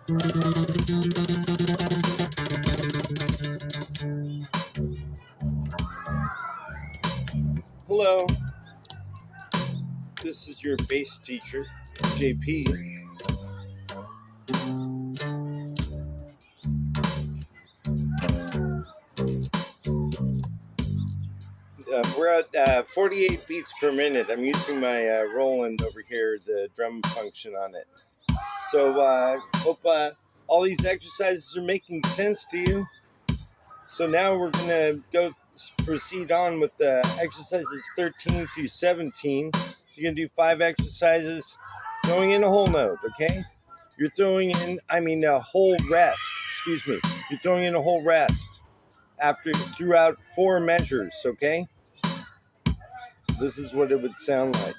Hello, this is your bass teacher, JP. We're at 48 beats per minute. I'm using my Roland over here, the drum function on it. So hope all these exercises are making sense to you. So now we're going to proceed on with exercises 13 through 17. You're going to do 5 exercises going in a whole note, okay? You're throwing in, a whole rest. Excuse me. You're throwing in a whole rest throughout 4 measures, okay? So this is what it would sound like.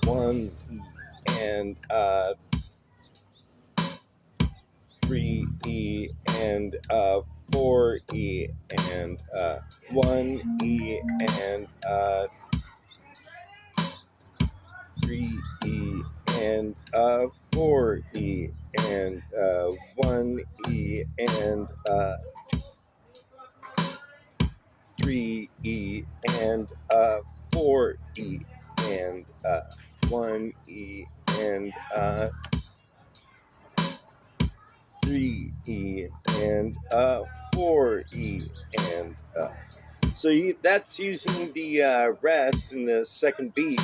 1 E and 3 E and 4 E and 1 E and 3 E and 4 E and 1 E and 3 E and 4 E and 1 E and 3 E and 4 E and so that's using the rest in the second beat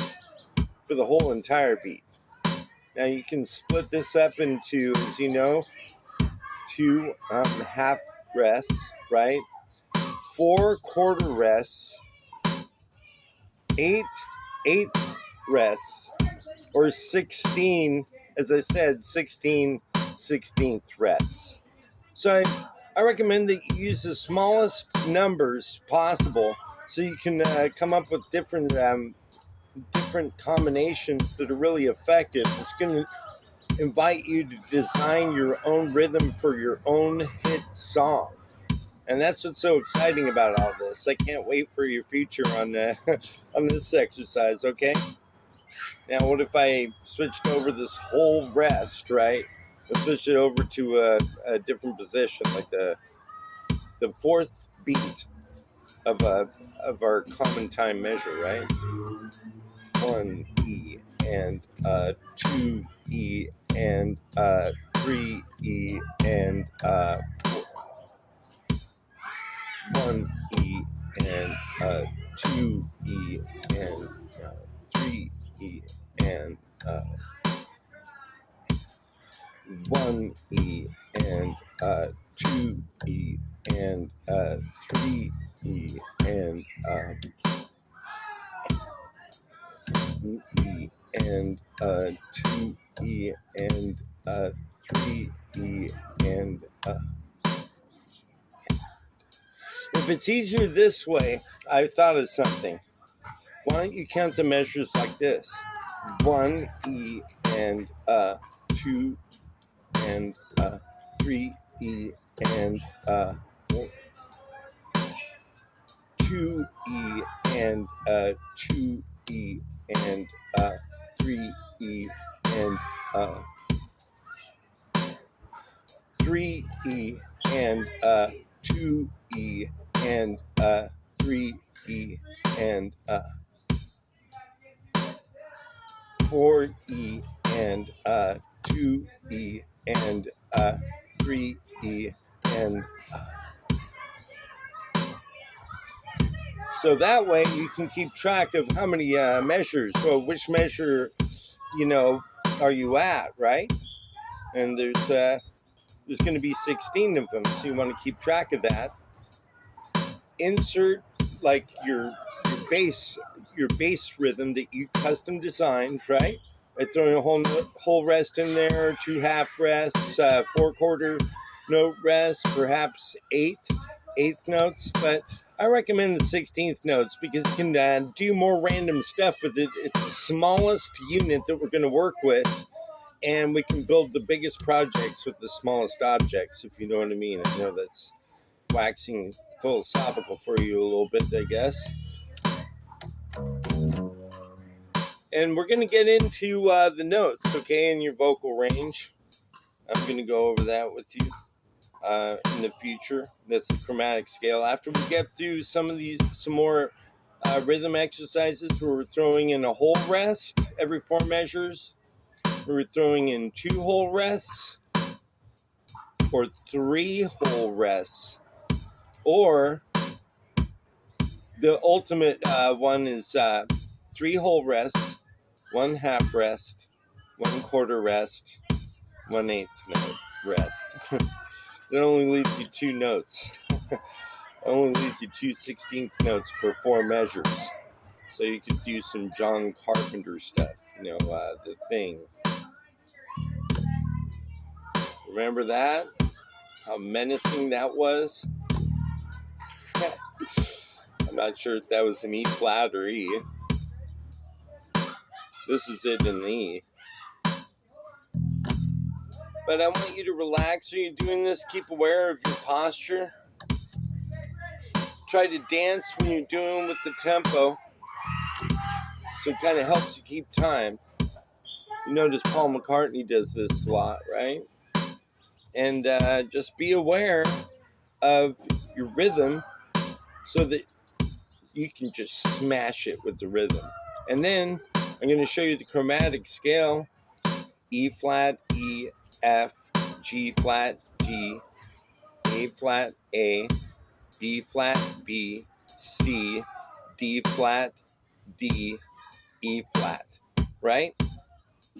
for the whole entire beat. Now you can split this up into, as you know, 2 half rests, right? 4 quarter rests, 8 eighth rests, or 16, as I said, 16 sixteenth rests. So I recommend that you use the smallest numbers possible so you can come up with different combinations that are really effective. It's going to invite you to design your own rhythm for your own hit song. And that's what's so exciting about all this. I can't wait for your future on on this exercise, okay? Now, what if I switched over this whole rest, right? Let's switch it over to a different position, like the 4th beat of our common time measure, right? 1 E and 2 E and 3 E and 1 E and 2 E and 3 E and 1 E and 2 E and 3 E and E and 2 E and 3 E and if it's easier this way, I thought of something. Why don't you count the measures like this? 1 E and 2 and 3 E and 4. 2 E and 2 E and 3 E and 3 E and 2 E and 3 E and 4 E and 2 E and 3 E and so that way you can keep track of how many measures, so which measure, are you at, right? And there's going to be 16 of them, so you want to keep track of that. Insert like your bass rhythm that you custom designed, right? By throwing a whole rest in there, 2 half rests, 4 quarter note rests, perhaps 8 eighth notes, but I recommend the 16th notes because you can do more random stuff with it. It's the smallest unit that we're going to work with, and we can build the biggest projects with the smallest objects, if you know what I mean. I know that's waxing philosophical for you a little bit, I guess. And we're going to get into the notes, okay, in your vocal range. I'm going to go over that with you in the future. That's the chromatic scale. After we get through some more rhythm exercises, where we're throwing in a whole rest every 4 measures. We're throwing in 2 whole rests, or 3 whole rests, or the ultimate one is 3 whole rests, 1 half rest, 1/4 rest, 1/8 note rest. That only leaves you 2 notes. Only leaves you 2 16th notes per 4 measures. So you could do some John Carpenter stuff, the thing. Remember that? How menacing that was? I'm not sure if that was an E flat or E. This is it in E. But I want you to relax when you're doing this. Keep aware of your posture. Try to dance when you're doing with the tempo. So it kind of helps you keep time. You notice Paul McCartney does this a lot, right? And just be aware of your rhythm so that you can just smash it with the rhythm. And then I'm going to show you the chromatic scale. E flat, E, F, G flat, G, A flat, A, B flat, B, C, D flat, D, E flat, right?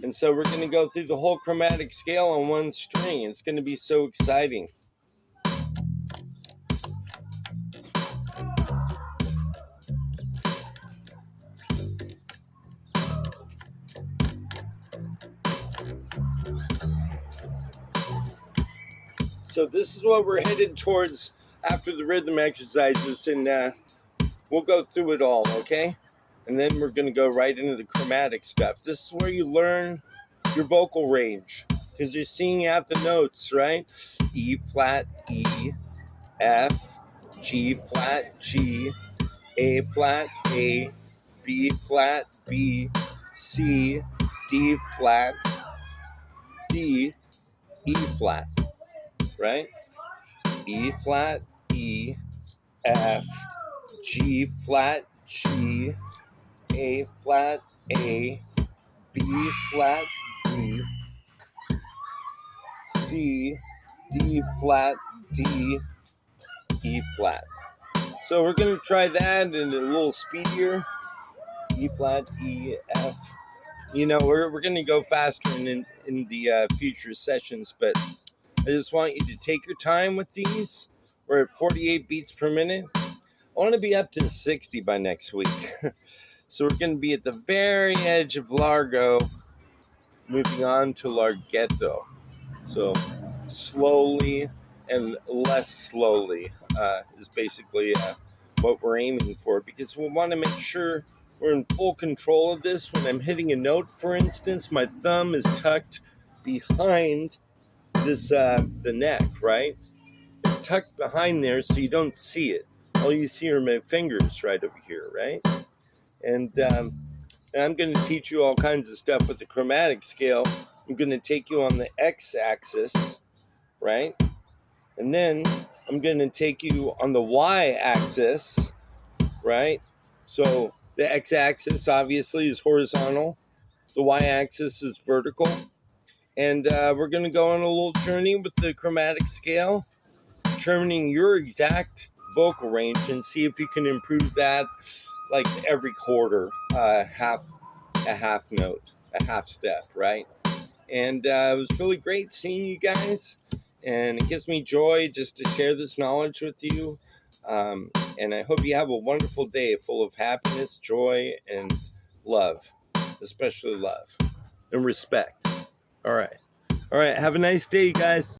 And so we're going to go through the whole chromatic scale on one string. It's going to be so exciting. So this is what we're headed towards after the rhythm exercises, and we'll go through it all, okay? And then we're going to go right into the chromatic stuff. This is where you learn your vocal range, because you're singing out the notes, right? E flat, E, F, G flat, G, A flat, A, B flat, B, C, D flat, D, E flat, right? E flat, E, F, G flat, G, A flat, A, B flat, B, C, D flat, D, E flat. So we're going to try that in a little speedier. E flat, E, F. We're going to go faster in the future sessions, but I just want you to take your time with these. We're at 48 beats per minute. I want to be up to 60 by next week. So we're going to be at the very edge of Largo, moving on to Larghetto. So slowly and less slowly is basically what we're aiming for, because we want to make sure we're in full control of this. When I'm hitting a note, for instance, my thumb is tucked behind this the neck, right? It's tucked behind there so you don't see it. All you see are my fingers right over here, right? And I'm going to teach you all kinds of stuff with the chromatic scale. I'm going to take you on the x-axis, right? And then I'm going to take you on the y-axis, right? So the x-axis obviously is horizontal. The y-axis is vertical. And we're going to go on a little journey with the chromatic scale, determining your exact vocal range and see if you can improve that like every quarter, a half note, a half step, right? And it was really great seeing you guys, and it gives me joy just to share this knowledge with you. And I hope you have a wonderful day full of happiness, joy, and love, especially love and respect. All right. Have a nice day, you guys.